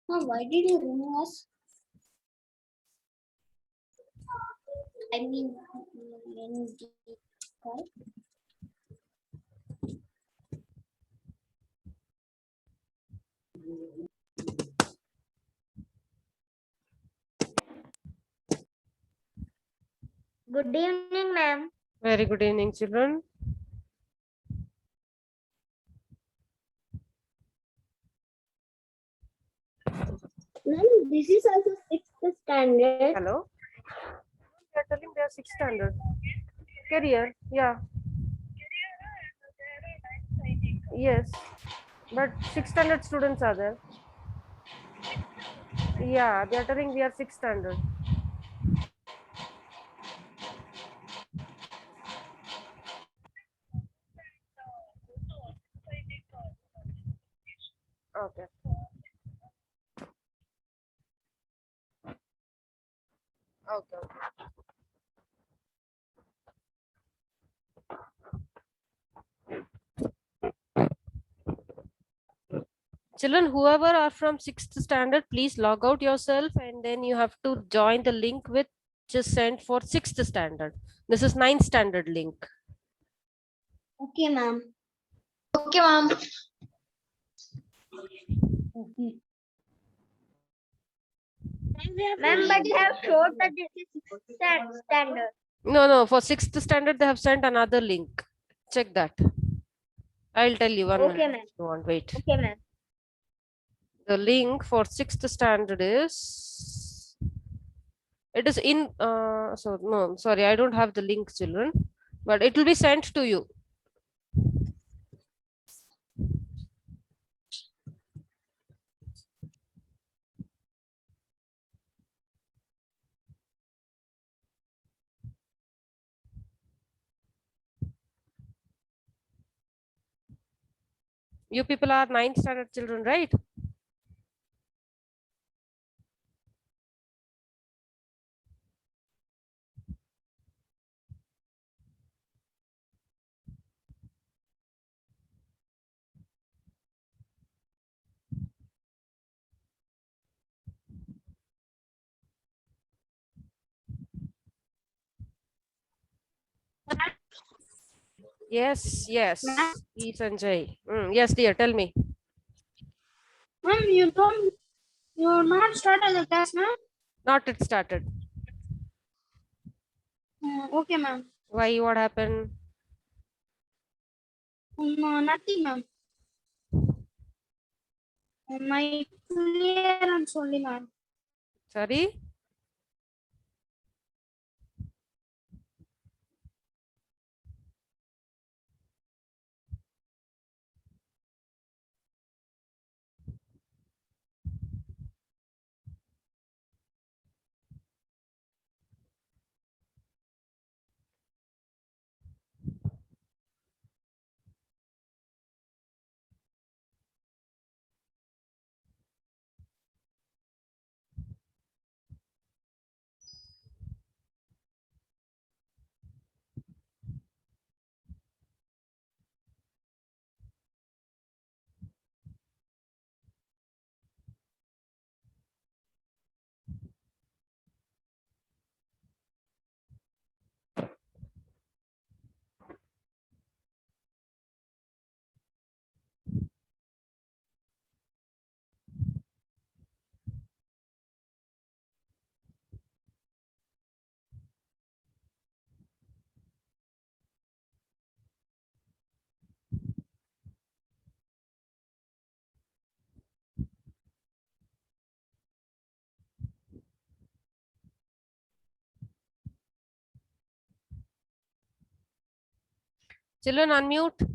Why did you remove us? I mean, correct? Good evening, ma'am. Very good evening, children. Ma'am, this is also 6th standard. Hello. They are telling they are 6th standard. Career, yeah. Yes, but 6th standard students are there. Yeah, they are telling we are 6th standard. Okay. Okay. Children, whoever are from 6th standard, please log out yourself and then you have to join the link which is sent for 6th standard. This is 9th standard link. Okay, ma'am. Okay, ma'am. Okay. Ma'am, but they have showed that this is 6th standard. No, for 6th standard, they have sent another link. Check that. I'll tell you one minute Okay, if ma'am. you want. Wait. Okay, ma'am. The link for 6th standard is, it is in, so no, sorry, I don't have the link, children, but it will be sent to you. You people are 9th standard children, right? Yes, yes. E. Sanjay. Yes, dear, tell me. Ma'am, you're not started the class, ma'am? Not it started. Okay, ma'am. Why? What happened? No, nothing, ma'am. My clearance only, ma'am. Sorry? Children, unmute.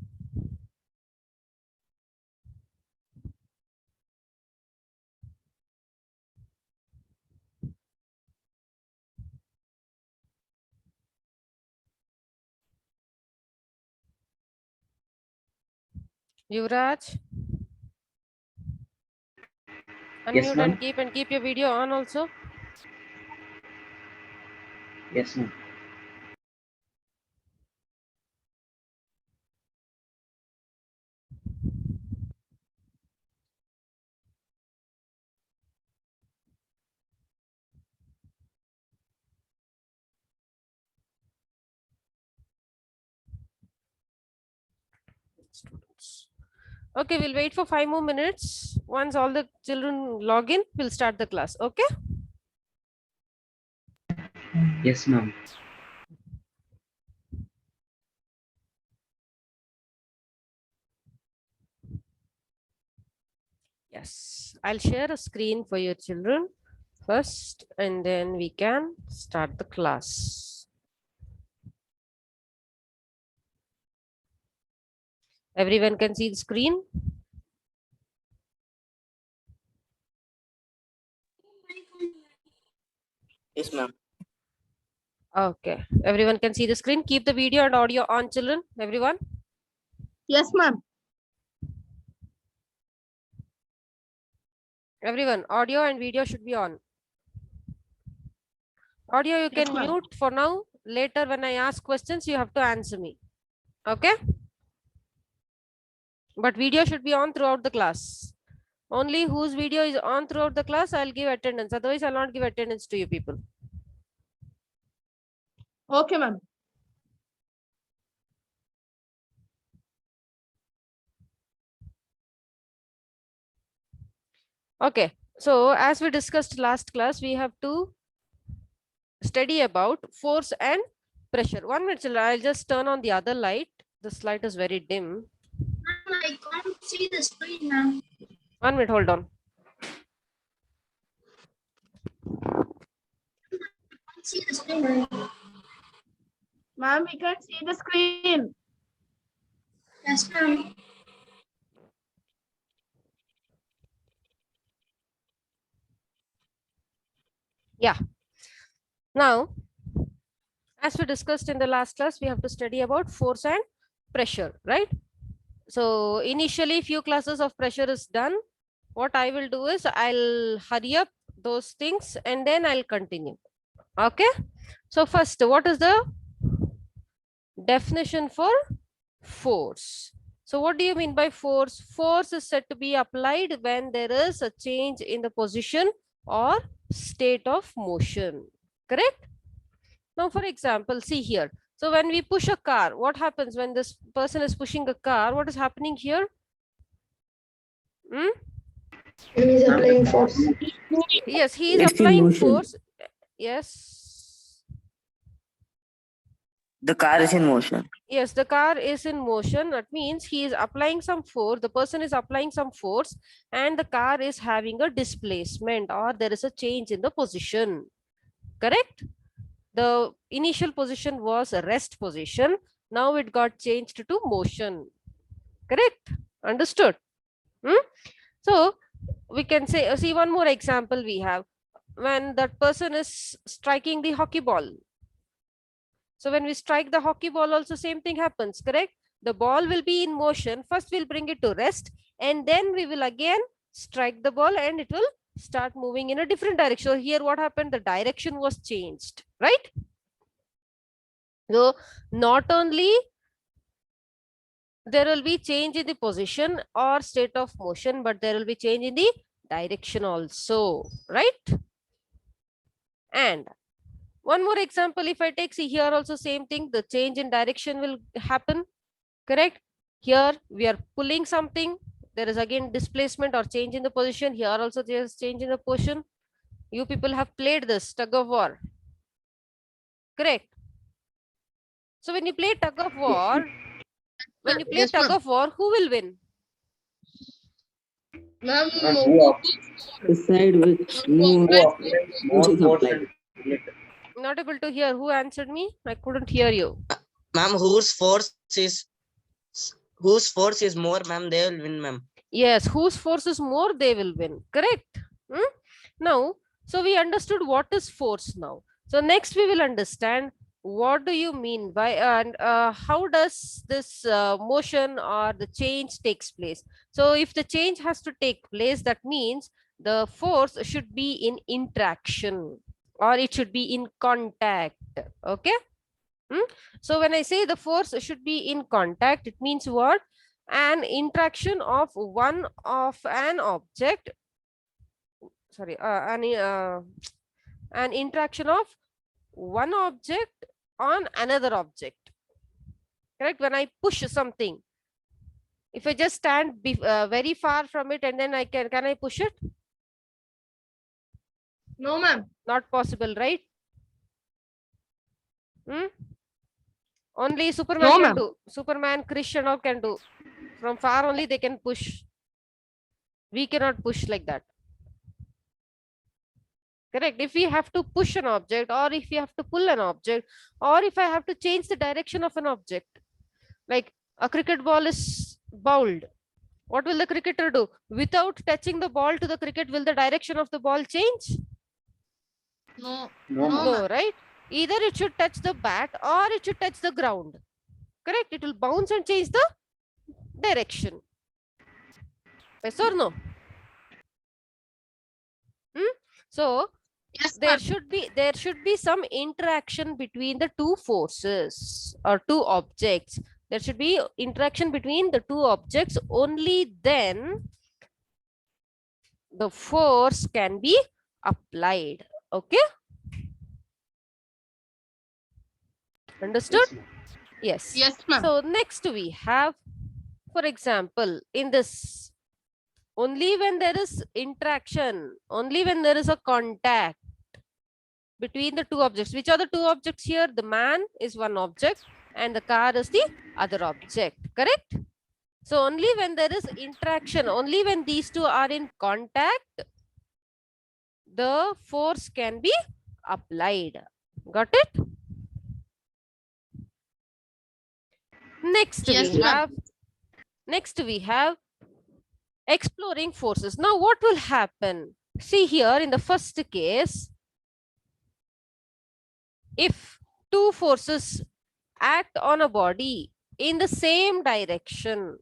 Yuvraj. Yes, Unmute ma'am. and keep your video on also. Yes, ma'am. students. Okay, we'll wait for 5 more minutes. Once all the children log in, we'll start the class. Okay. Yes, ma'am. Yes, I'll share a screen for your children first, and then we can start the class. Everyone can see the screen? Yes, ma'am. Okay, everyone can see the screen. Keep the video and audio on, children. Everyone. Yes, ma'am. Everyone, audio and video should be on. Audio you can mute for now. Later when I ask questions, you have to answer me. Okay? But video should be on throughout the class. Only whose video is on throughout the class, I'll give attendance. Otherwise, I'll not give attendance to you people. Okay, ma'am. Okay. So as we discussed last class, we have to study about force and pressure. 1 minute, children. I'll just turn on the other light. This light is very dim. I can't see the screen, ma'am. 1 minute, hold on. Can't see the screen. Ma'am, we can see the screen. Yes, ma'am. Yeah. Now, as we discussed in the last class, we have to study about force and pressure, right? So initially few classes of pressure is done. What I will do is I'll hurry up those things and then I'll continue. Okay. So first, what is the definition for force? So what do you mean by force? Force is said to be applied when there is a change in the position or state of motion. Correct? Now, for example, see here. So when we push a car, what happens when this person is pushing a car? What is happening here? He is applying force. Yes, he is It's in applying motion. force. Yes. The car is in motion. Yes, the car is in motion. That means he is applying some force. The person is applying some force and the car is having a displacement or there is a change in the position. Correct? The initial position was a rest position. Now it got changed to motion. Correct? Understood? So we can say, see one more example we have. When that person is striking the hockey ball. So when we strike the hockey ball also same thing happens, correct? The ball will be in motion. First we'll bring it to rest and then we will again strike the ball and it will start moving in a different direction. So here what happened? The direction was changed, right? So not only there will be change in the position or state of motion, but there will be change in the direction also, right? And one more example, if I take, see here also same thing, the change in direction will happen, correct? Here we are pulling something, there is again displacement or change in the position. Here also there is change in the position. You people have played this tug of war, correct? So when you play tug of war, tug of war, who will win? The side which more force is applied. Not able to hear. Who answered me? I couldn't hear you. Ma'am, whose force is more, ma'am, they will win, ma'am. Yes, whose force is more, they will win. Correct. Now, so we understood what is force now. So next we will understand what do you mean by and how does this motion or the change takes place. So if the change has to take place, that means the force should be in interaction or it should be in contact. Okay. So when I say the force should be in contact, it means what? An interaction of one of an object. Sorry, an interaction of one object on another object. Correct? When I push something, If I just stand very far from it and then can I push it? No, ma'am. Not possible, right? Hmm? Only Superman No, can ma'am. do. Superman, Krish and all can do. From far only they can push. We cannot push like that. Correct. If we have to push an object, or if we have to pull an object, or if I have to change the direction of an object, like a cricket ball is bowled, what will the cricketer do? Without touching the ball to the cricket, will the direction of the ball change? No. No, ma'am. No, right? Either it should touch the bat or it should touch the ground. Correct? It will bounce and change the direction. Yes or no? So Yes, there ma'am. should be some interaction between the two forces or two objects. There should be interaction between the two objects. Only then the force can be applied. Okay? Understood? Yes, ma'am. Yes. Yes, ma'am. So next we have, for example, in this, only when there is interaction, only when there is a contact between the two objects. Which are the two objects here? The man is one object and the car is the other object. Correct? So only when there is interaction, only when these two are in contact, the force can be applied. Got it? Next Yes, we ma'am. have, exploring forces. Now what will happen? See here in the first case, if two forces act on a body in the same direction.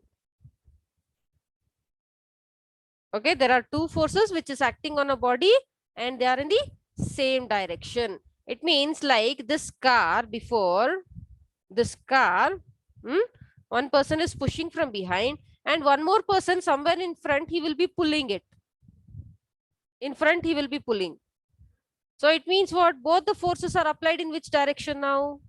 Okay, there are two forces which is acting on a body and they are in the same direction. It means like this car before, this car, one person is pushing from behind and one more person somewhere in front, he will be pulling it. In front, he will be pulling. So it means what? Both the forces are applied in which direction now?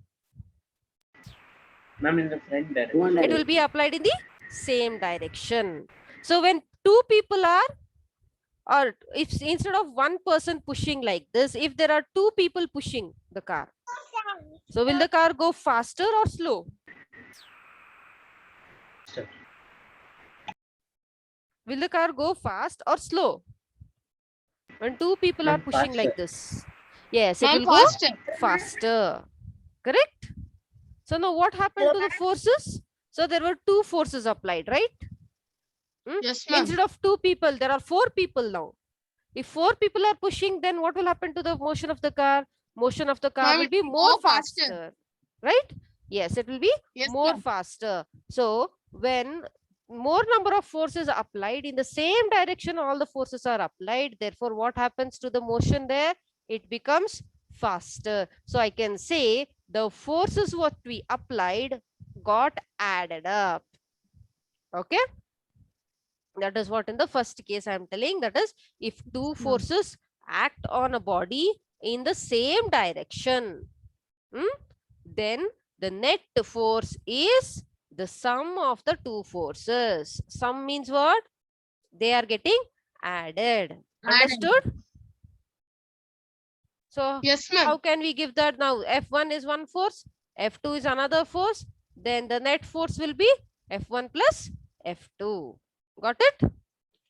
Ma'am, in the front direction. One It will be applied in the same direction. So when two people are, or if instead of one person pushing like this, if there are two people pushing the car, so will the car go faster or slow? Faster. Will the car go fast or slow? When two people are Ma'am, pushing like faster. this. Yes, it Ma'am, will go faster. faster. Correct? So now what happened to the forces? So there were two forces applied, right? Yes, ma'am. Instead of two people, there are four people now. If four people are pushing, then what will happen to the motion of the car? Motion of the car Ma'am, will it be will more go faster. faster. Right? Yes, it will be Yes, more ma'am. faster. So when more number of forces are applied in the same direction, all the forces are applied. Therefore, what happens to the motion there? It becomes faster. So I can say the forces what we applied got added up. Okay? That is what in the first case I am telling. That is, if two forces act on a body in the same direction, then the net force is the sum of the two forces. Sum means what? They are getting added. Understood? So Yes, ma'am. how can we give that now? F1 is one force, F2 is another force. Then the net force will be F1 plus F2. Got it?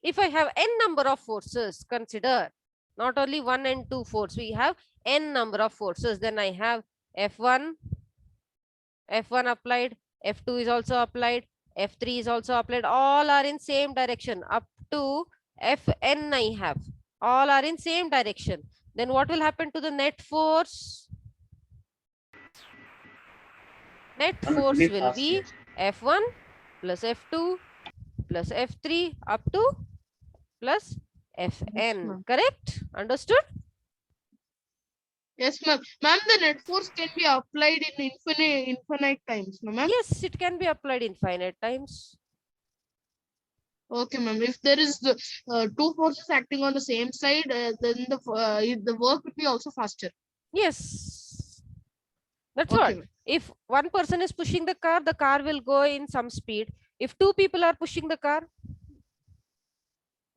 If I have n number of forces, consider not only 1 and 2 force, we have n number of forces. Then I have F1 applied, F2 is also applied, F3 is also applied. All are in same direction up to Fn I have. All are in same direction. Then what will happen to the net force? Net Ma'am, it force be will be faster. F1 plus F2 plus F3 up to plus Fn. ma'am. Correct? Understood? Yes, ma'am. Ma'am, the net force can be applied in infinite times, no, ma'am? Yes, it can be applied infinite times. Okay, ma'am. If there is the two forces acting on the same side, then the work will be also faster. Yes. That's Okay, what. ma'am. If one person is pushing the car will go in some speed. If two people are pushing the car,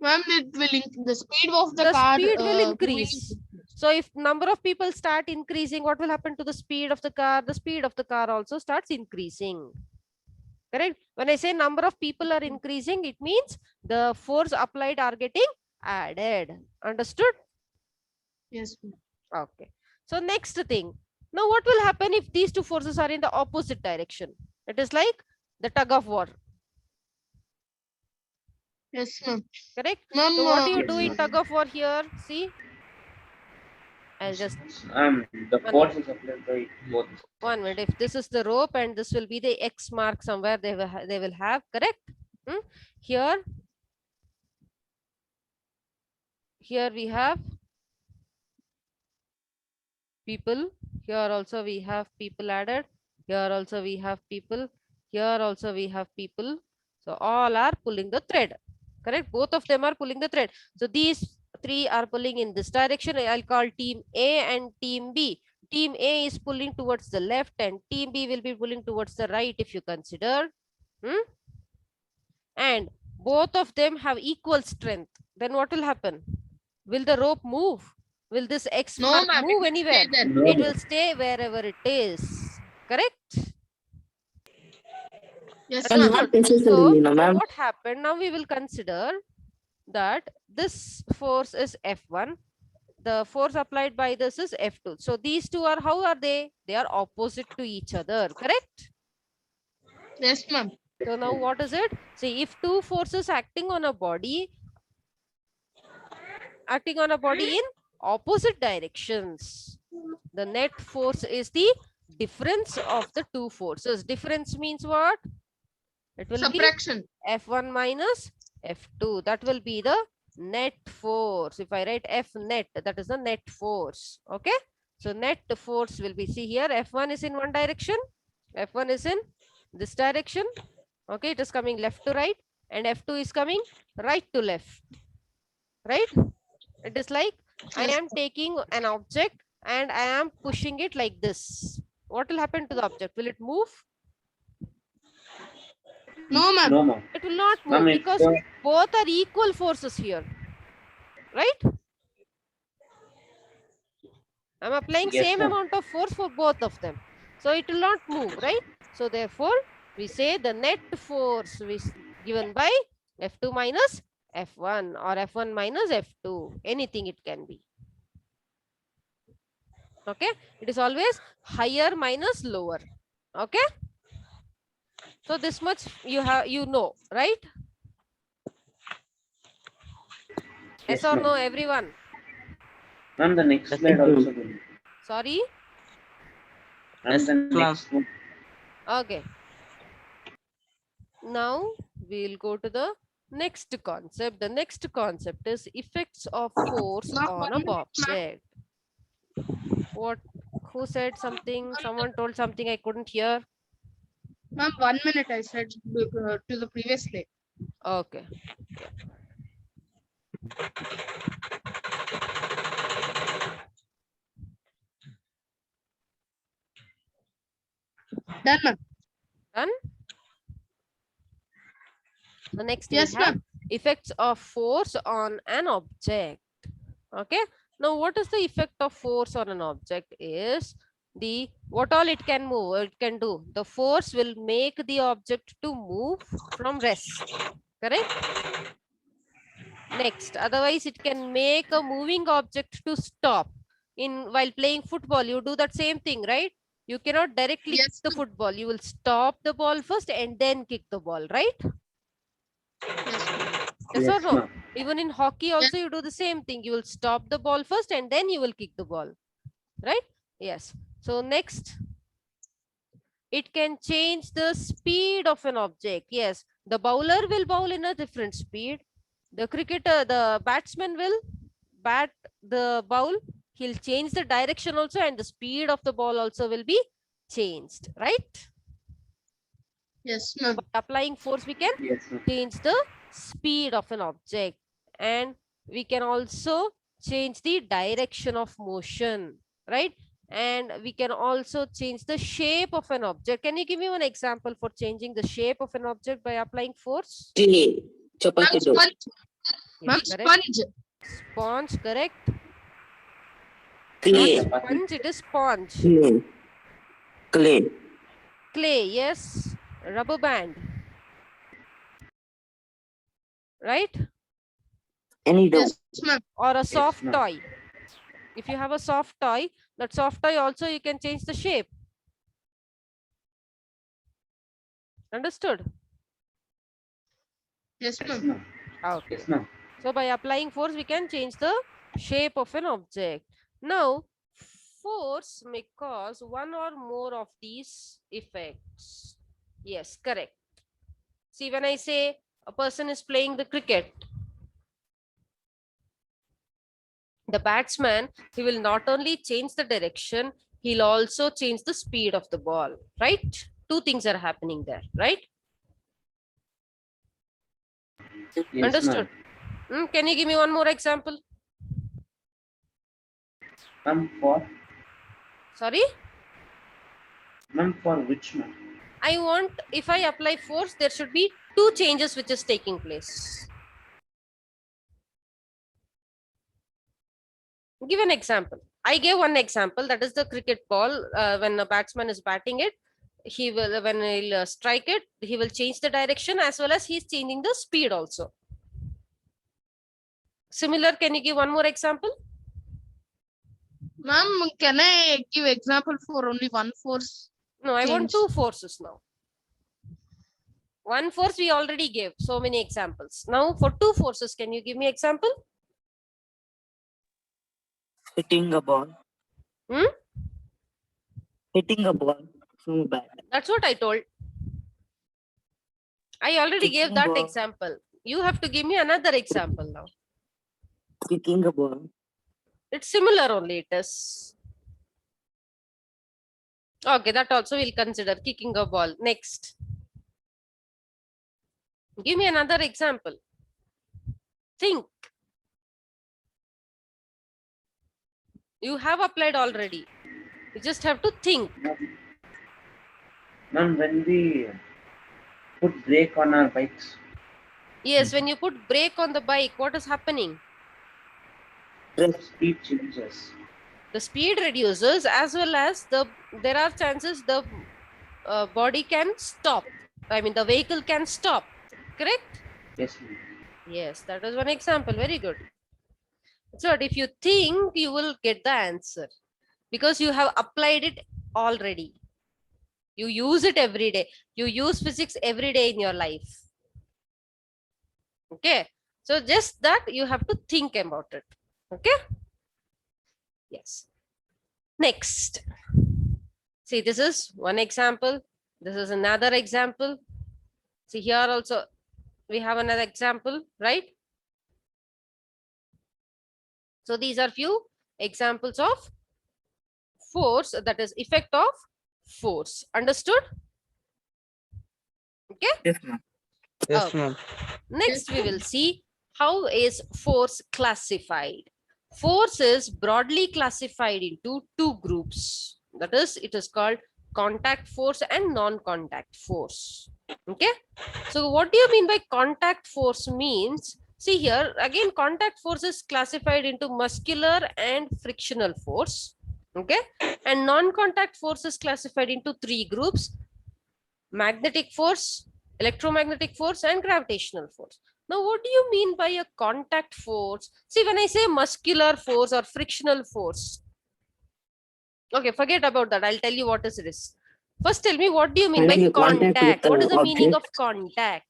Ma'am, the speed of the the car speed will moving- increase. So if number of people start increasing, what will happen to the speed of the car? The speed of the car also starts increasing. Correct? When I say number of people are increasing, it means the force applied are getting added. Understood? Yes, ma'am. Okay. So next thing. Now what will happen if these two forces are in the opposite direction? It is like the tug of war. Yes, ma'am. Correct? Ma'am, So what do you do yes, in tug of war here? See? I'll just The force is applied by both. 1 minute. If this is the rope and this will be the X mark somewhere, they will have, correct? Here we have people. Here also we have people added. Here also we have people. Here also we have people. So all are pulling the thread. Correct? Both of them are pulling the thread. So these three are pulling in this direction. I'll call team A and team B. Team A is pulling towards the left and team B will be pulling towards the right if you consider. And both of them have equal strength. Then what will happen? Will the rope move? Will this X No, mark ma'am, it move will anywhere? stay there. No, It will stay wherever it is. Correct? Yes, And ma'am. not necessarily, no, So ma'am. what happened? Now we will consider that this force is F1. The force applied by this is F2. So these two are, how are they? They are opposite to each other. Correct? Yes, ma'am. So now what is it? See, if two forces acting on a body in opposite directions, the net force is the difference of the two forces. Difference means what? It will Subtraction. be F1 minus F2. That will be the net force. If I write F net, that is the net force. Okay. So net force will be, see here, F1 is in one direction. F1 is in this direction. Okay. It is coming left to right and F2 is coming right to left. Right. It is like I am taking an object and I am pushing it like this. What will happen to the object? Will it move? No, ma'am. No, ma'am. It will not Ma'am, move it's because both are equal forces here. Right? I'm applying Yes, same ma'am. amount of force for both of them. So it will not move, right? So therefore, we say the net force is given by F2 minus F1 or F1 minus F2. Anything it can be. Okay? It is always higher minus lower. Okay? So this much you know, right? Yes or ma'am. no, everyone? Ma'am, the next Yes, slide ma'am. also. will- Sorry? Ma'am, Yes, the ma'am. next one. Okay. Now we'll go to the next concept. The next concept is effects of force Ma'am, on 1 a minute, ma'am. object. What? Who said something? Someone told something I couldn't hear. Ma'am, 1 minute I said to the previous slide. Okay. Done, ma'am. Done? The next Yes, we have ma'am. effects of force on an object. Okay. Now what is the effect of force on an object is the what all it can move, it can do. The force will make the object to move from rest. Correct? Next, otherwise it can make a moving object to stop. While playing football, you do that same thing, right? You cannot directly Yes, kick the football. You will stop the ball first and then kick the ball, right? Yes, ma'am. Yes or no? ma'am. Even in hockey also you do the same thing. You will stop the ball first and then you will kick the ball, right? Yes. So next, it can change the speed of an object. Yes, the bowler will bowl in a different speed. The cricketer, the batsman will bat the ball. He'll change the direction also and the speed of the ball also will be changed, right? Yes, ma'am. By applying force, we can Yes, ma'am. change the speed of an object and we can also change the direction of motion, right? And we can also change the shape of an object. Can you give me one example for changing the shape of an object by applying force? Clay. Ma'am, Chapati dough. sponge. Ma'am, Yes, correct. sponge. Sponge, correct. Clay. Sponge, it is sponge. Clay. Clay. Clay, yes. Rubber band. Right? Any dough. Yes, ma'am. Or a soft ma'am. toy. If you have a soft toy, that soft toy also you can change the shape. Understood? Yes, Yes, ma'am. ma'am. Okay. Yes, ma'am. So by applying force, we can change the shape of an object. Now, force may cause one or more of these effects. Yes, correct. See, when I say a person is playing the cricket, the batsman, he will not only change the direction, he'll also change the speed of the ball, right? Two things are happening there, right? Yes, Understood? Can you give me one more example? Ma'am, for Sorry? for which ma'am? I want, if I apply force, there should be two changes which is taking place. Give an example. I gave one example, that is the cricket ball. When a batsman is batting it, he will, when he'll strike it, he will change the direction as well as he's changing the speed also. Similar, can you give one more example? Ma'am, can I give example for only one force? No, I want Change. two forces now. One force we already gave so many examples. Now for two forces, can you give me example? Hitting a ball. Hmm? Hitting a ball from a bat. That's what I told. I already gave Kicking that ball. example. You have to give me another example now. Kicking a ball. It's similar only, it is. Okay, that also we'll consider, kicking a ball. Next. Give me another example. Think. You have applied already. You just have to think. Ma'am, when we put brake on our bikes, Yes, when you put brake on the bike, what is happening? the speed changes. The speed reduces as well as there are chances the body can stop. I mean, the vehicle can stop. Correct? Yes, ma'am. Yes, that is one example. Very good. So if you think, you will get the answer because you have applied it already. You use it every day. You use physics every day in your life. Okay. So just that you have to think about it. Okay. Yes. Next. See, this is one example. This is another example. See, here also we have another example, right? So these are few examples of force, that is effect of force. Understood? Okay. Yes, ma'am. Yes, Okay. ma'am. Next, we will see how is force classified. Force is broadly classified into two groups. That is, it is called contact force and non-contact force. Okay. So what do you mean by contact force means? See here, again, contact force is classified into muscular and frictional force. Okay. And non-contact force is classified into three groups: magnetic force, electromagnetic force, and gravitational force. Now, what do you mean by a contact force? See, when I say muscular force or frictional force, okay, forget about that. I'll tell you what is this. First, tell me, what do you mean by Having a contact contact? with What is an the meaning of object. contact?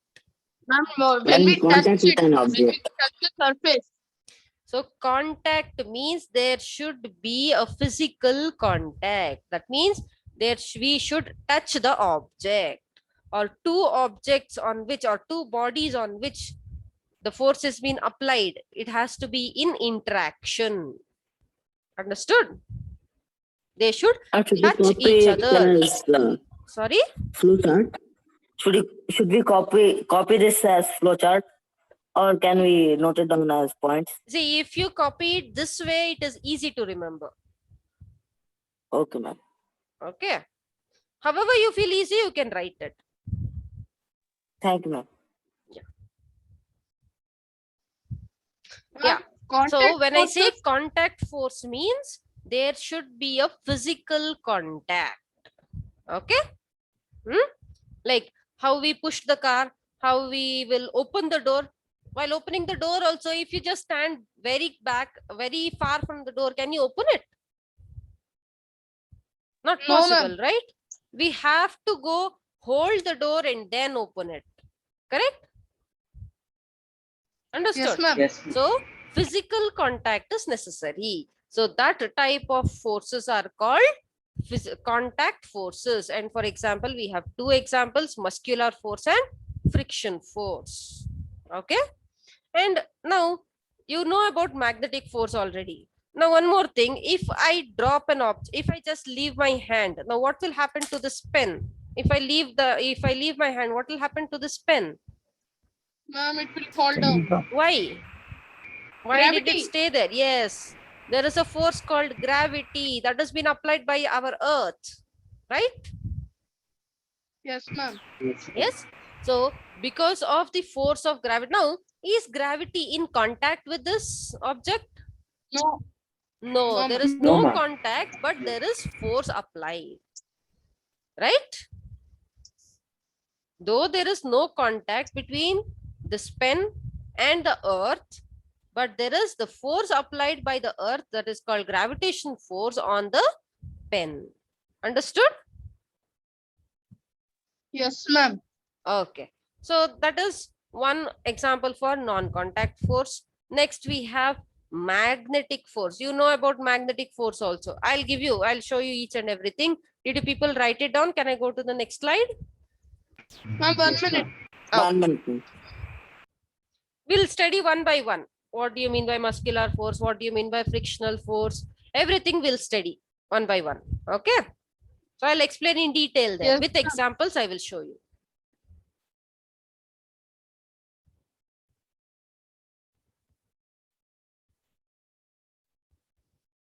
Ma'am, when Having we touch contact with it, an when we object. touch the surface. So contact means there should be a physical contact. That means we should touch the object, or two objects on which, or two bodies on which the force has been applied. It has to be in interaction. Understood? They should Should touch we each copy other. as Sorry? flowchart? Should we copy this as flowchart, or can we note it down as points? See, if you copy it this way, it is easy to remember. Okay, ma'am. Okay. However you feel easy, you can write it. Thank you, ma'am. Yeah. Contact So when I say forces- contact force means there should be a physical contact. Okay. Like how we push the car, how we will open the door. While opening the door also, if you just stand very back, very far from the door, can you open it? Not No, ma'am. possible, right? We have to go hold the door and then open it. Correct? Understood? Yes, ma'am. Yes, ma'am. So physical contact is necessary. So that type of forces are called contact forces. And for example, we have two examples, muscular force and friction force. Okay. And now you know about magnetic force already. Now one more thing, if I drop an object, if I just leave my hand, now what will happen to this pen? If I leave my hand, what will happen to this pen? Ma'am, it will fall down. Why? Why did it Gravity. stay there? Yes, there is a force called gravity that has been applied by our earth, right? Yes, ma'am. Yes, ma'am. Yes. So because of the force of gravity, now is gravity in contact with this object? No. No, No, there ma'am. is No, no ma'am. contact, but there is force applied, right? Though there is no contact between this pen and the earth, but there is the force applied by the earth that is called gravitation force on the pen. Understood? Yes, ma'am. Okay. So that is one example for non-contact force. Next we have magnetic force. You know about magnetic force also. I'll show you each and everything. Did you people write it down? Can I go to the next slide? Ma'am, 1 Yes, minute. ma'am. Oh. 1 minute, please. We'll study one by one. What do you mean by muscular force? What do you mean by frictional force? Everything we'll study one by one. Okay. So I'll explain in detail there. Yes, With ma'am. examples, I will show you.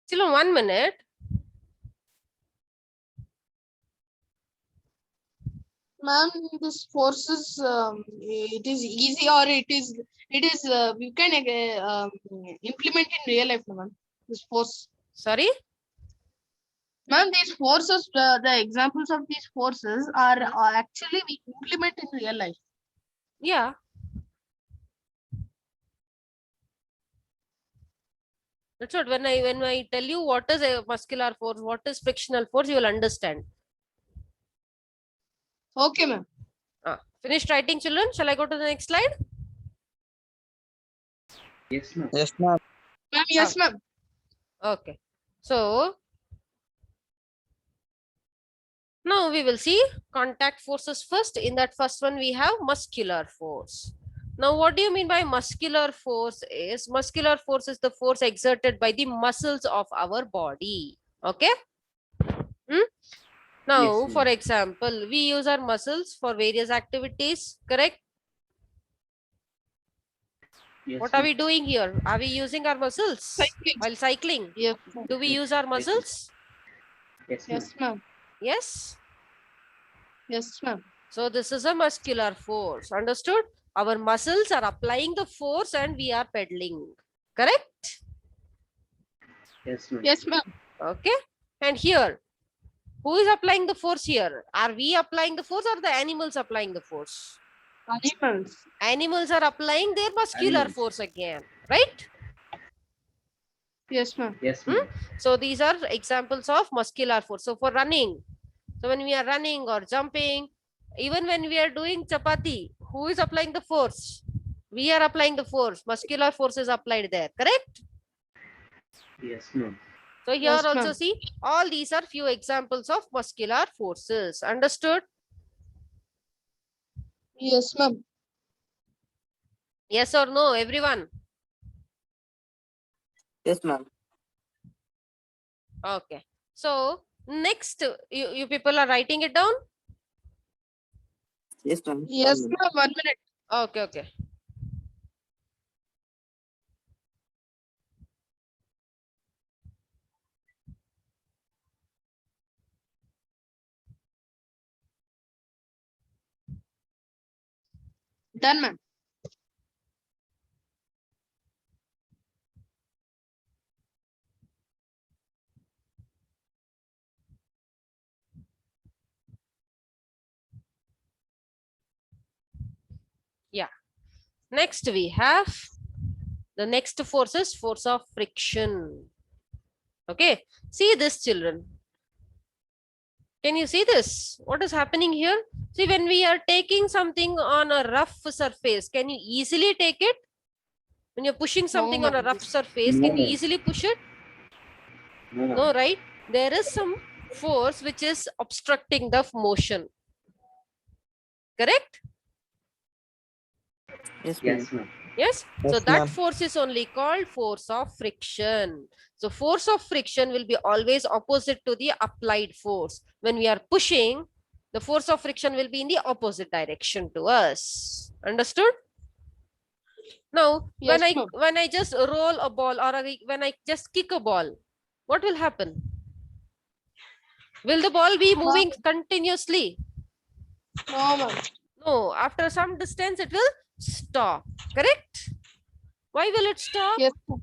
Still 1 minute. Ma'am, this force is it is easy or it is you can implement in real life, ma'am. This force, Sorry. ma'am. These forces, the examples of these forces are actually we implement in real life. Yeah. That's what when I tell you what is a muscular force, what is frictional force, you will understand. Okay, ma'am. Finished writing, children? Shall I go to the next slide? Yes, ma'am. Yes, ma'am. Ma'am, yes, ma'am. Okay. So now we will see contact forces first. In that first one, we have muscular force. Now, what do you mean by muscular force? Muscular force is the force exerted by the muscles of our body. Okay. Now, Yes, for ma'am. example, we use our muscles for various activities, correct? Yes, What are ma'am. we doing here? Are we using our muscles Cycling. while cycling? Yes, ma'am. Do we Yes. use our Yes, ma'am. muscles? Yes, ma'am. Yes, ma'am. Yes. Yes, ma'am. So this is a muscular force. Understood? Our muscles are applying the force and we are pedaling. Correct? Yes, ma'am. Yes, ma'am. Okay. And here, who is applying the force here? Are we applying the force or the animals applying the force? Animals. Animals are applying their muscular Animals. force again. Right? Yes, ma'am. Yes, ma'am. So these are examples of muscular force. So for running, so when we are running or jumping, even when we are doing chapati, who is applying the force? We are applying the force. Muscular force is applied there. Correct? Yes, ma'am. So here Yes, also ma'am. see, all these are few examples of muscular forces. Understood? Yes, ma'am. Yes or no, everyone? Yes, ma'am. Okay. So next, you people are writing it down? Yes, ma'am. Yes, 1 minute. ma'am. 1 minute. Okay, okay. Done, ma'am. Next we have the next force is force of friction. Okay, see this, children. Can you see this? What is happening here? See, when we are taking something on a rough surface, can you easily take it? When you're pushing something on a ma'am. rough surface, can you No. easily push it? No, ma'am. No, right? There is some force which is obstructing the motion. Correct? Yes, Yes, ma'am. Yes. So Yes, that ma'am. force is only called force of friction. So force of friction will be always opposite to the applied force. When we are pushing, the force of friction will be in the opposite direction to us. Understood? Now, Yes, ma'am. when I just roll a ball or when I just kick a ball, what will happen? Will the ball be moving continuously? No, ma'am. No. After some distance, it will stop. Correct? Why will it stop? Yes, ma'am.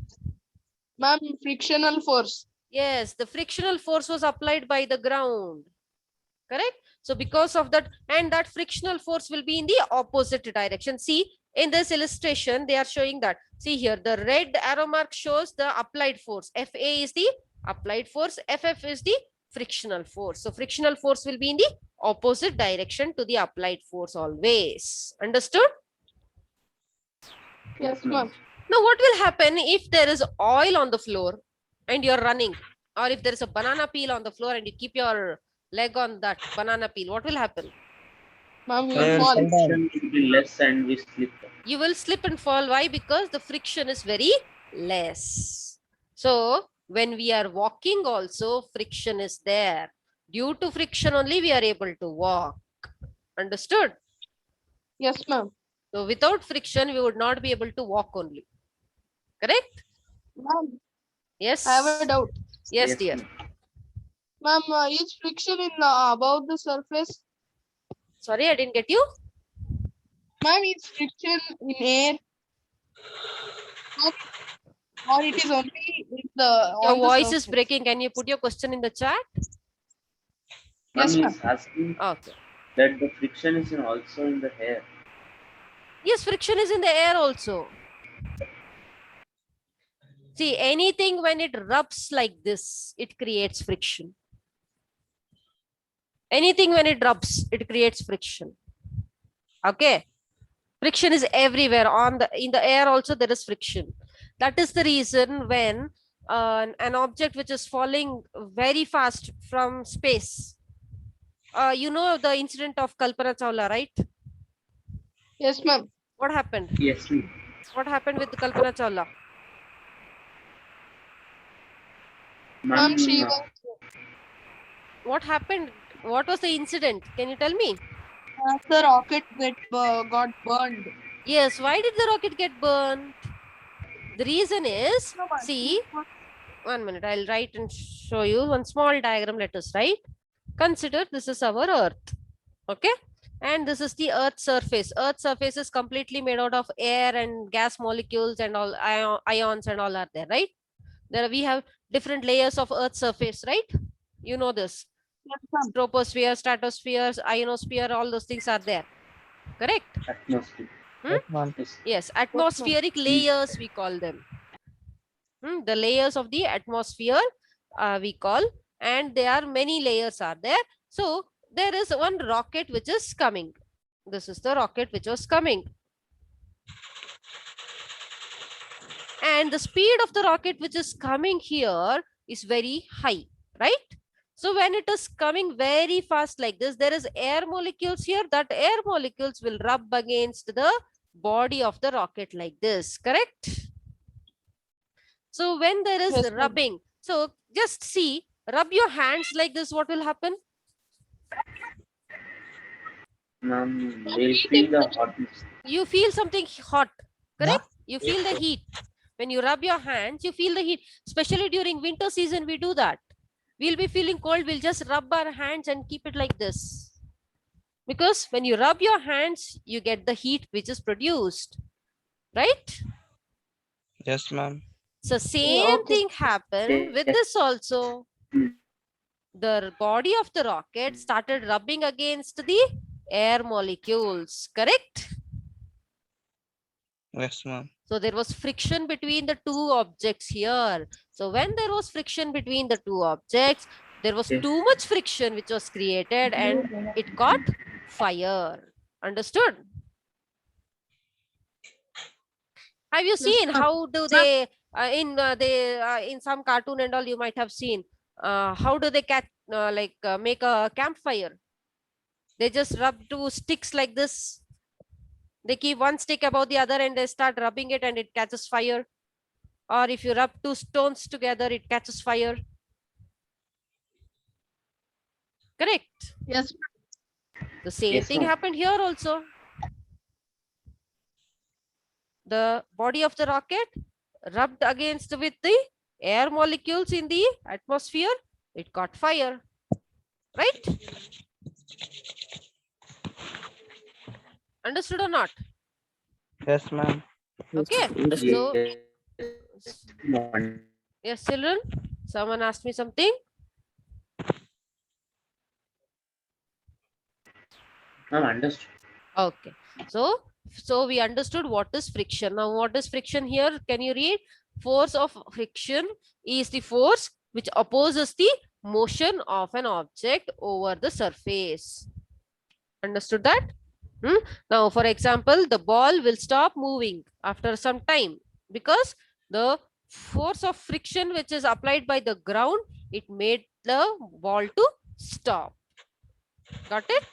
Ma'am, frictional force. Yes, the frictional force was applied by the ground. Correct? So because of that, and that frictional force will be in the opposite direction. See, in this illustration, they are showing that. See here, the red arrow mark shows the applied force. FA is the applied force. FF is the frictional force. So frictional force will be in the opposite direction to the applied force always. Understood? Yes, ma'am. Now, what will happen if there is oil on the floor and you're running? Or if there is a banana peel on the floor and you keep your leg on that banana peel, what will happen? Ma'am, we Ma'am, will fall. Friction will be less and we slip. You will slip and fall. Why? Because the friction is very less. So, when we are walking also, friction is there. Due to friction only, we are able to walk. Understood? Yes, ma'am. So, without friction, we would not be able to walk only. Correct? Ma'am, Yes. I have a doubt. Yes, dear. Ma'am, is friction in above the surface? Sorry, I didn't get you. Ma'am, is friction in air? Or it is only in the Your on the voice is surface? breaking. Can you put your question in the chat? Yes, Ma'am ma'am. is asking Okay. that the friction is also in the air. Yes, friction is in the air also. See, anything when it rubs like this, it creates friction. Anything when it rubs, it creates friction. Okay. Friction is everywhere. In the air also there is friction. That is the reason when an object which is falling very fast from space. You know the incident of Kalpana Chawla, right? Yes, ma'am. What happened? Yes, ma'am. What happened with Kalpana Chawla? Ma'am, she Ma'am, was What happened? What was the incident? Can you tell me? the rocket got burned. Yes, why did the rocket get burned? The reason is, No, ma'am. see, 1 minute, I'll write and show you one small diagram. Let us write. Consider this is our earth. Okay. And this is the earth's surface. Earth's surface is completely made out of air and gas molecules and all ions and all are there, right? There we have different layers of earth's surface, right? You know this. Yes, ma'am. Troposphere, stratosphere, ionosphere, all those things are there. Correct? atmosphere. Yes. Yes, atmospheric layers we call them. The layers of the atmosphere we call, and there are many layers are there. So there is one rocket which is coming. This is the rocket which was coming. And the speed of the rocket which is coming here is very high, right? So when it is coming very fast like this, there is air molecules here. That air molecules will rub against the body of the rocket like this, correct? So when there is Yes, ma'am. rubbing, so just see, rub your hands like this, what will happen? Ma'am, we'll feel the hotness. You feel something hot, correct? You feel the heat. When you rub your hands, you feel the heat. Especially during winter season, we do that. We'll be feeling cold, we'll just rub our hands and keep it like this. Because when you rub your hands, you get the heat which is produced, right? Yes, ma'am. So same okay. thing happened with this also. The body of the rocket started rubbing against the air molecules, correct? Yes, ma'am. So there was friction between the two objects here. So when there was friction between the two objects, there was Yes. too much friction which was created and it caught fire. Understood? Have you Yes, seen ma'am. how do they in some cartoon and all you might have seen how do they catch make a campfire? They just rub two sticks like this. They keep one stick above the other and they start rubbing it and it catches fire. Or if you rub two stones together, it catches fire. Correct. Yes, The same Yes, thing ma'am. happened here also. The body of the rocket rubbed against with the air molecules in the atmosphere, it caught fire, right? Understood or not? Yes, ma'am. Okay. Understood. So, Yes, ma'am. yes, children, someone asked me something. Ma'am, understood. Okay. So we understood what is friction. Now, what is friction here? Can you read? Force of friction is the force which opposes the motion of an object over the surface. Understood that? Now, for example, the ball will stop moving after some time because the force of friction which is applied by the ground, it made the ball to stop. Got it?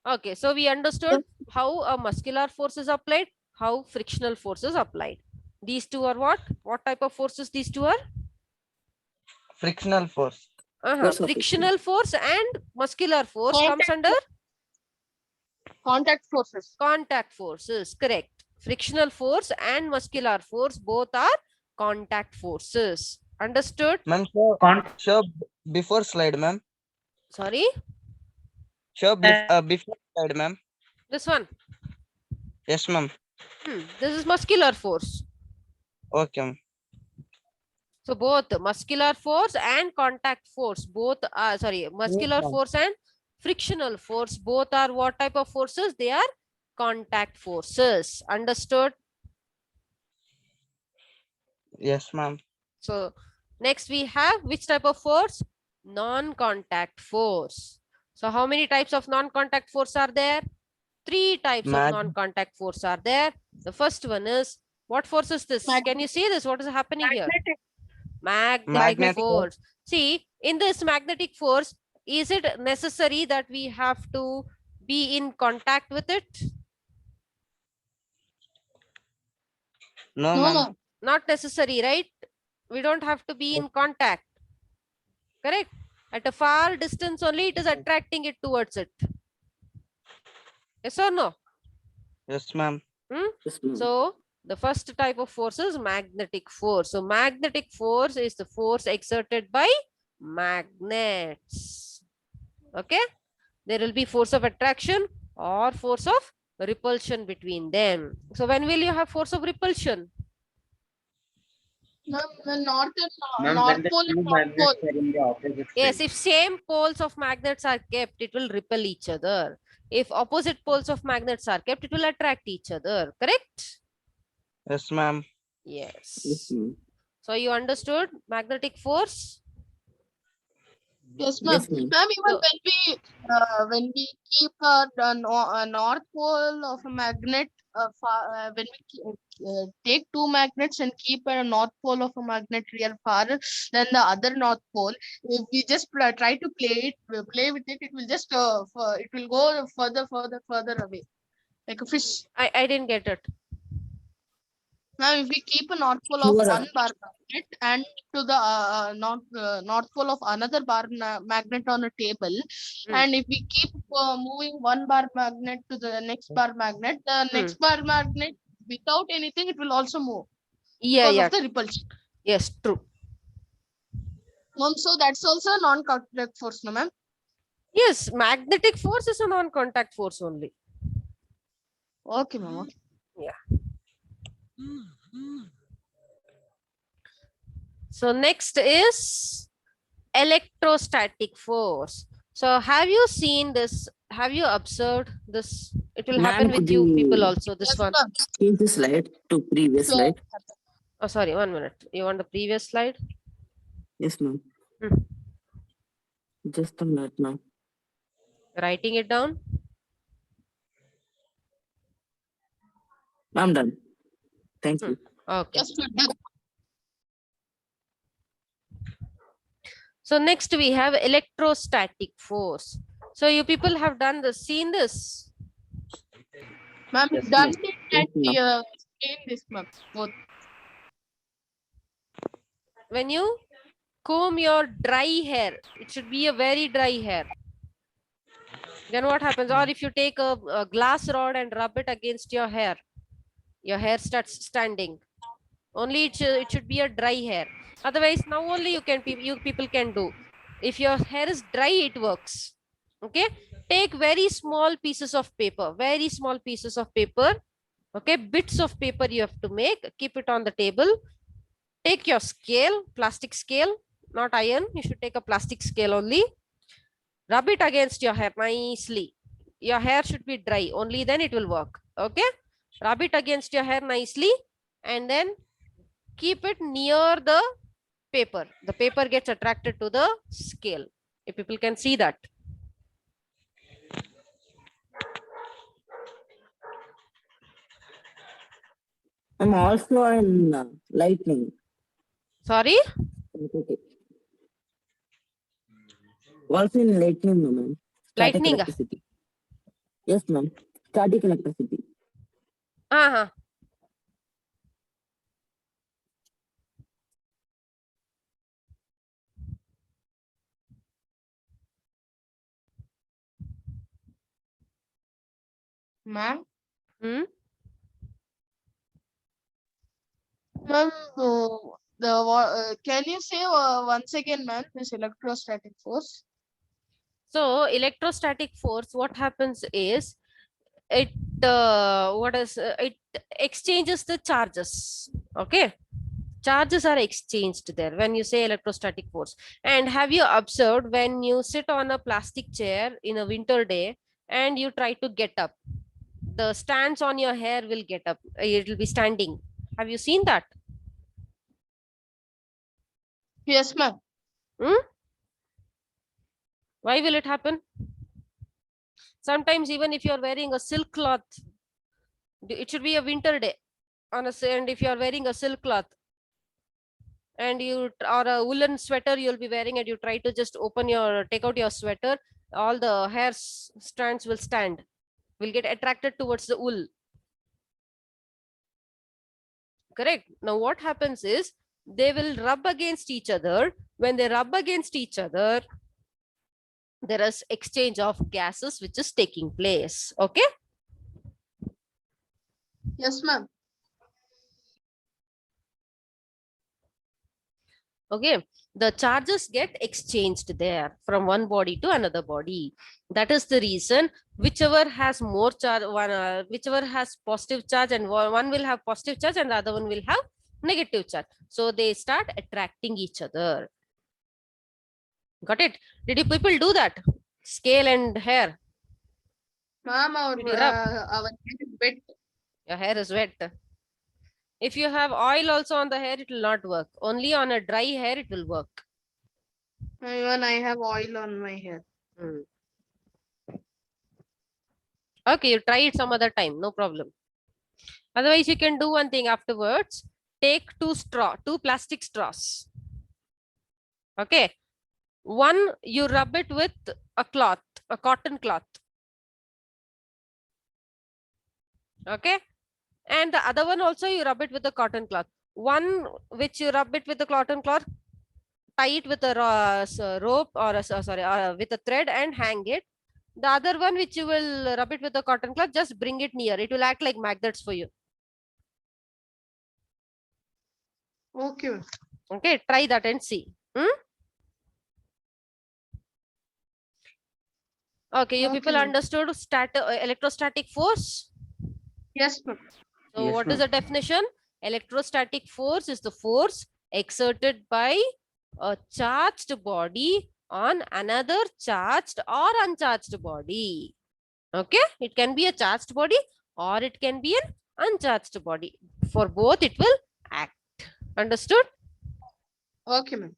Okay, so we understood how a muscular force is applied, how frictional force is applied. These two are what? What type of forces these two are? Frictional force. Force of Frictional force and muscular force comes Contact under contact forces. contact forces. Correct. Frictional force and muscular force both are contact forces. Understood? Ma'am, Con- show before slide, ma'am. Sorry, Show before slide, ma'am. this one. Yes, ma'am. This is muscular force. Okay, ma'am. So both muscular force and contact force, both are muscular ma'am. force and frictional force, both are what type of forces? They are contact forces. Understood? Yes, ma'am. So next we have which type of force? Non-contact force. So how many types of non-contact force are there? 3 types of non-contact force are there. The first one is, what force is this? Can you see this? What is happening here? Magnetic force. See, in this magnetic force, is it necessary that we have to be in contact with it? No, No, ma'am. ma'am. Not necessary, right? We don't have to be in contact. Correct? At a far distance only, it is attracting it towards it. Yes or no? Yes, ma'am. Yes, ma'am. So the first type of force is magnetic force. So magnetic force is the force exerted by magnets. Okay. There will be force of attraction or force of repulsion between them. So when will you have force of repulsion? Ma'am, the north and Ma'am, north when the pole and two south pole. magnets are in the opposite Yes, field. if same poles of magnets are kept, it will repel each other. If opposite poles of magnets are kept, it will attract each other. Correct? Yes, ma'am. Yes, Yes. ma'am. So you understood magnetic force? Yes, ma'am. Yes, ma'am. Ma'am, even So- when we keep a north pole of a magnet, when we take two magnets and keep a north pole of a magnet real far than the other north pole, if we just try to play with it, it will just it will go further away, like a fish. I didn't get it. Now, if we keep a north pole He of was one bar magnet and to the north pole of another magnet on a table, and if we keep moving one bar magnet to the next bar magnet, the next bar magnet without anything, it will also move Yeah, because yeah. of the repulsion. Yes, true. So that's also a non-contact force, no, ma'am? Yes, magnetic force is a non-contact force only. Okay, ma'am. Okay. So next is electrostatic force. So have you seen this? Have you observed this? It will happen Ma'am, with could you people you also. This Yes, one. ma'am. change the slide to previous Sure. slide? Oh, sorry, 1 minute. You want the previous slide? Yes, ma'am. Hmm. Just a minute, ma'am. Writing it down. I'm done. Thank you. Okay. Yes, ma'am. So next we have electrostatic force. So you people have done this, seen this. Ma'am, Yes, done ma'am. it Yes, and ma'am. explain this, ma'am. Both. When you comb your dry hair, it should be a very dry hair. Then what happens? Or if you take a glass rod and rub it against your hair starts standing. Only it should be a dry hair. Otherwise, now only you people can do. If your hair is dry, it works. Okay. Take very small pieces of paper. Very small pieces of paper. Okay. Bits of paper you have to make. Keep it on the table. Take your scale, plastic scale, not iron. You should take a plastic scale only. Rub it against your hair nicely. Your hair should be dry. Only then it will work. Okay. Rub it against your hair nicely and then keep it near the paper. The paper gets attracted to the scale. If people can see that. I'm also in lightning. Sorry. Okay. Also in lightning, ma'am. Static Lightning. electricity. Yes, ma'am. Static electricity. Uh-huh. Ma'am. Hmm? Ma'am, can you say once again, ma'am, this electrostatic force? So electrostatic force, what happens is it it exchanges the charges. Okay. Charges are exchanged there when you say electrostatic force. And have you observed when you sit on a plastic chair in a winter day and you try to get up, the stands on your hair will get up, it will be standing. Have you seen that? Yes, ma'am. Why will it happen? Sometimes even if you're wearing a silk cloth, it should be a winter day and if you're wearing a silk cloth and or a woolen sweater you'll be wearing and you try to just take out your sweater, all the hair strands will get attracted towards the wool. Correct. Now what happens is they will rub against each other. When they rub against each other, there is exchange of gases which is taking place. Okay. Yes, ma'am. Okay. The charges get exchanged there from one body to another body. That is the reason whichever has more charge, whichever has positive charge and one will have positive charge and the other one will have negative charge. So they start attracting each other. Got it? Did you people do that? Scale and hair. Ma'am, Did you rub? our hair is wet. Your hair is wet. If you have oil also on the hair, it will not work. Only on a dry hair, it will work. Even I have oil on my hair. Okay, you try it some other time, no problem. Otherwise, you can do one thing afterwards. Take two plastic straws. Okay. One, you rub it with a cloth, a cotton cloth. Okay. And the other one also you rub it with a cotton cloth. One which you rub it with a cotton cloth, tie it with a rope or with a thread and hang it. The other one which you will rub it with a cotton cloth, just bring it near. It will act like magnets for you. Okay. Okay, try that and see. Okay, you Okay, people ma'am. understood electrostatic force? Yes, ma'am. So Yes, what is ma'am. the definition? Electrostatic force is the force exerted by a charged body on another charged or uncharged body. Okay, it can be a charged body or it can be an uncharged body. For both, it will act. Understood? Okay, ma'am.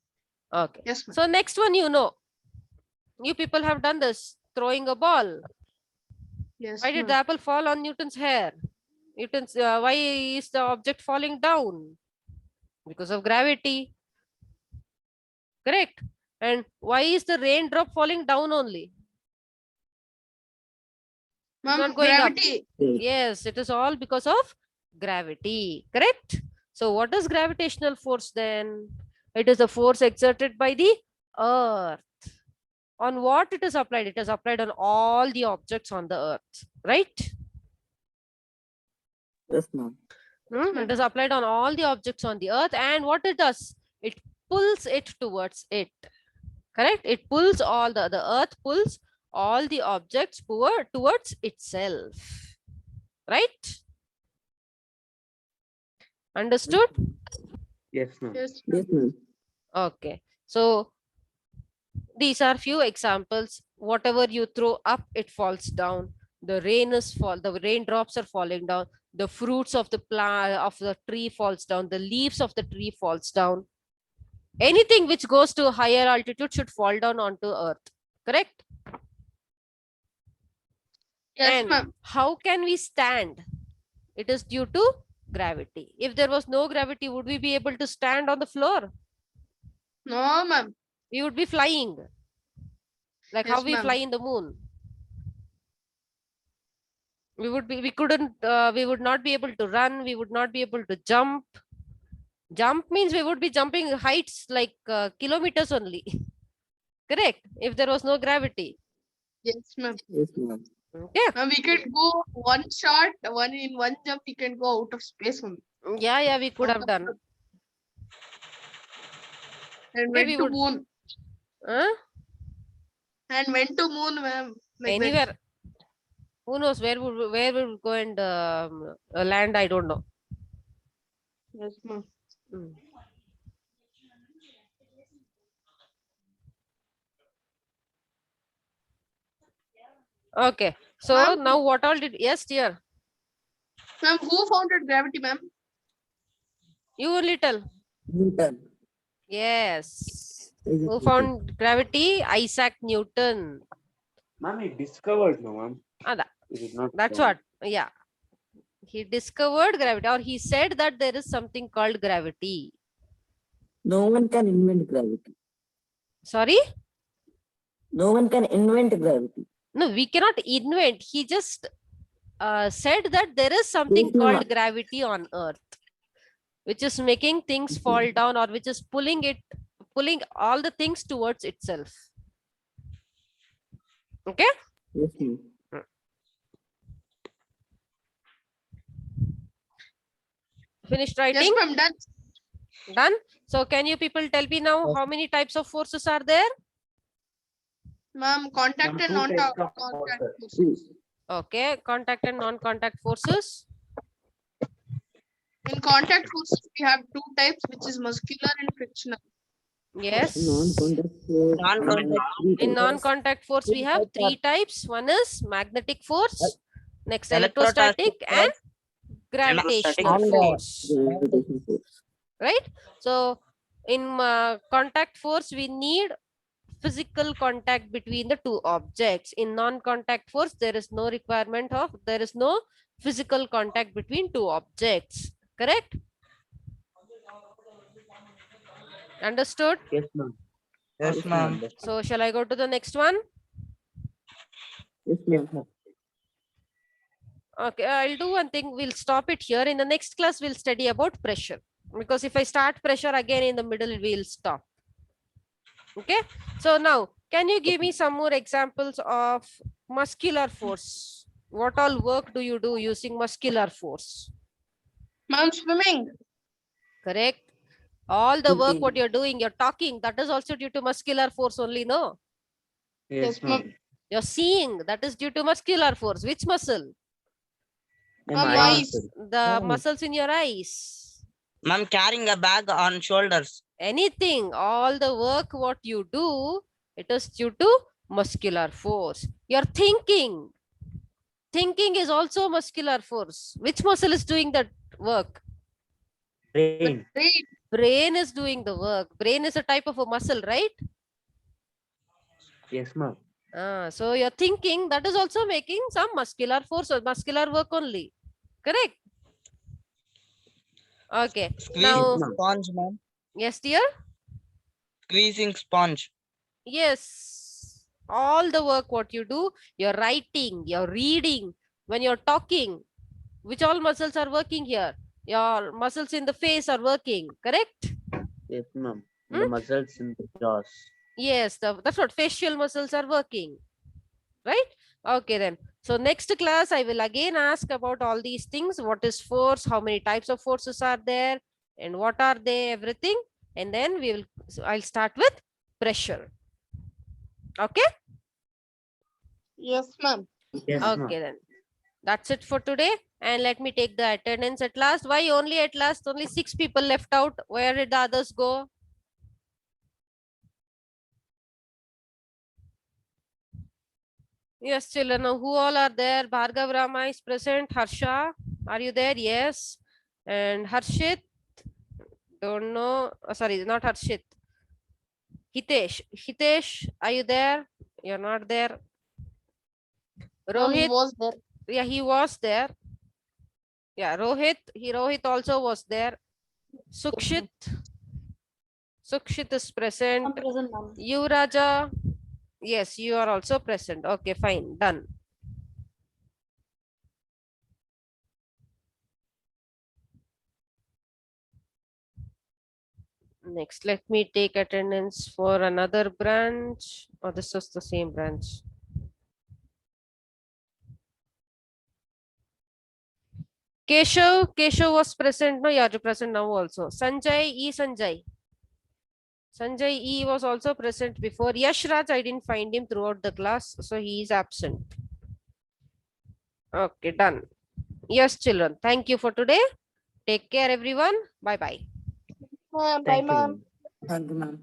Okay. Yes, ma'am. So next one, you people have done this, throwing a ball. Yes, Why did ma'am. the apple fall on Newton's hair? Why is the object falling down? Because of gravity. Correct. And why is the raindrop falling down only? It's Ma'am, not going up. gravity. Yes, it is all because of gravity. Correct. So what is gravitational force then? It is the force exerted by the earth. On what it is applied? It is applied on all the objects on the earth. Right? Yes, ma'am. It is applied on all the objects on the earth, and what it does, it pulls it towards it. Correct? It pulls all the earth pulls all the objects towards itself. Right? Understood? Yes, ma'am. Yes, Yes, ma'am. ma'am. Okay. So these are few examples. Whatever you throw up, it falls down. The raindrops are falling down. The fruits of the plant of the tree falls down. The leaves of the tree falls down. Anything which goes to a higher altitude should fall down onto earth. Correct? Yes, And ma'am. how can we stand? It is due to gravity. If there was no gravity, would we be able to stand on the floor? No, ma'am. We would be flying. Like how Yes, we ma'am. fly in the moon. We would not be able to run. We would not be able to jump. Jump means we would be jumping heights like kilometers only. Correct? If there was no gravity. Yes, ma'am. Yes, ma'am. Okay. Ma'am, we can go one shot, in one jump, we can go out of space only. Yeah, we could have done. And Okay, went we to would. moon. Huh? And went to moon, ma'am. Like that. Anywhere. Who knows where we go and land? I don't know. Yes, ma'am. Mm. Okay. So Ma'am? now what all did? Yes, dear. Ma'am, who founded gravity, ma'am? You only tell. Newton. Yes. Who found gravity? Isaac Newton. Ma'am, he discovered, no, ma'am. He did not That's found. what. Yeah. He discovered gravity, or he said that there is something called gravity. No one can invent gravity. Sorry? No one can invent gravity. No, we cannot invent. He just said that there is something Yes, ma'am. called gravity on earth, which is making things fall down, or which is pulling all the things towards itself. Okay? Yes, ma'am. Finished Yes, writing? ma'am. Done. Done? So can you people tell me now how many types of forces are there? Ma'am, contact Ma'am, and two non-contact types of forces. Two. Okay, contact and non-contact forces. In contact forces, we have two types, which is muscular and frictional. Yes. Non-contact force. In non-contact force, we have three types. One is magnetic force, next electrostatic, and gravitational force. Gravitational force. Right? So in contact force, we need physical contact between the two objects. In non-contact force, there is no physical contact between two objects. Correct? Understood? Yes, ma'am. Yes, ma'am. So shall I go to the next one? Yes, ma'am. Okay, I'll do one thing. We'll stop it here. In the next class, we'll study about pressure. Because if I start pressure again in the middle, we'll stop. Okay. So now, can you give me some more examples of muscular force? What all work do you do using muscular force? Ma'am, swimming. Correct. All the work Swimming. what you're doing, you're talking, that is also due to muscular force only, no? Yes, ma'am. You're seeing, that is due to muscular force. Which muscle? Ma'am, Ma'am, eye eyes. muscle. The Oh. muscles in your eyes. Ma'am, carrying a bag on shoulders. Anything, all the work what you do, it is due to muscular force. You're thinking. Thinking is also muscular force. Which muscle is doing that work? Brain. Brain. Brain is doing the work. Brain is a type of a muscle, right? Yes, ma'am. So you're thinking, that is also making some muscular force or muscular work only. Correct? Okay. Squeezing Now, ma'am. sponge, ma'am. yes, dear? Squeezing sponge. Yes. All the work what you do, you're writing, you're reading, when you're talking, which all muscles are working here? Your muscles in the face are working, correct? Yes, ma'am. The muscles in the jaws. Yes, that's what facial muscles are working, right? Okay, then. So next class, I will again ask about all these things. What is force? How many types of forces are there? And what are they? Everything. And then we will, so I'll start with pressure. Okay? Yes, ma'am. Yes, ma'am. Okay, then. That's it for today. And let me take the attendance at last. Why only at last? Only 6 people left out. Where did the others go? Yes, children. Now, who all are there? Bhargav Rama is present. Harsha, are you there? Yes. And Harshit, don't know. Sorry, not Harshit. Hitesh. Hitesh, are you there? You're not there. Ma'am, he Rohit, was there. yeah, he was there. Yeah, Rohit also was there. Sukshit. Sukshit is present. present, ma'am. You, Raja. Yes, you are also present. Okay, fine. Done. Next, let me take attendance for another branch. Oh, this was the same branch. Keshav was present. No, you are present now also. Sanjay E was also present before. Yash Raj, I didn't find him throughout the class, so he is absent. Okay, done. Yes, children. Thank you for today. Take care, everyone. Bye bye. Bye, Thank you, ma'am. ma'am. Thank you, ma'am.